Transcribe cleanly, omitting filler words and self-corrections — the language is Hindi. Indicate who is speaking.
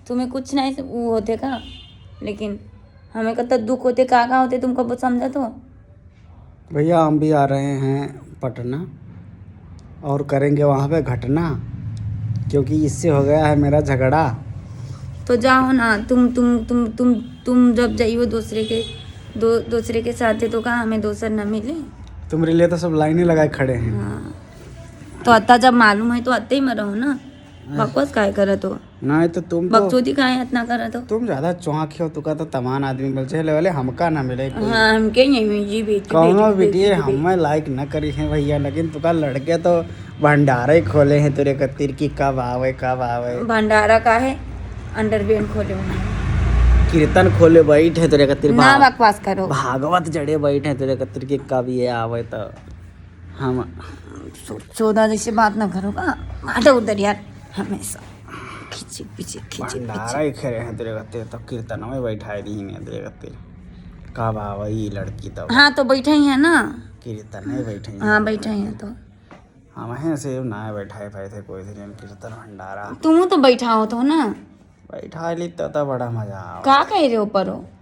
Speaker 1: तुम्हें कुछ नहीं वो होते का, लेकिन हमें कतक दुख होते का होते तुमको वो समझा तो।
Speaker 2: भैया हम भी आ रहे हैं पटना और करेंगे वहाँ पे घटना, क्योंकि इससे हो गया है मेरा झगड़ा।
Speaker 1: तो जाओ ना तुम जब जाइयो दूसरे के साथ है तो कहाँ हमें दोसर न मिले।
Speaker 2: तुम्हारे लिए तो सब लाइनें लगाए खड़े हैं।
Speaker 1: हाँ तो अत्ता जब मालूम है तो अत्ते ही में रहो ना, बकवास काय करत हो,
Speaker 2: नहीं तो तुम
Speaker 1: बकचोदी काहे इतना करत हो।
Speaker 2: तुम ज़्यादा चौंक हो, तुका तो तमाम आदमी बोल चले वाले हमका ना मिले कोई।
Speaker 1: हाँ हमके यही जी बेच
Speaker 2: कौनो वीडियो हमें लाइक न करी है भैया, लेकिन तुका लड़के तो भंडारे खोले हैं तेरे कत्तिर की कब आवे कब आवे।
Speaker 1: भंडारा का है, अंडरवेयर खोले होना,
Speaker 2: कीर्तन खोले बैठ है तेरे कत्तिर,
Speaker 1: ना बकवास करो।
Speaker 2: भागवत जड़े बैठ है तेरे कत्तिर की कब ये आवे तो हम।
Speaker 1: चौदह जैसे बात ना करो का, मारो उधर यार, हमेशा खींचे पीछे खींचे
Speaker 2: भंडारा ही खेरे हैं तेरे कत्तिर, तो कीर्तन में बैठाई दी नहीं तेरे कत्तिर कब आवे ये लड़की तो।
Speaker 1: हाँ तो बैठे ही है ना,
Speaker 2: कीर्तन में बैठे हैं।
Speaker 1: हाँ बैठे ही है तो
Speaker 2: हम हैं से ना बैठाए पाए थे कोई दिन कीर्तन भंडारा
Speaker 1: तुम तो बैठा हो तो ना,
Speaker 2: बैठा ली तो बड़ा मजा आवा।
Speaker 1: का कह रहे हो परो।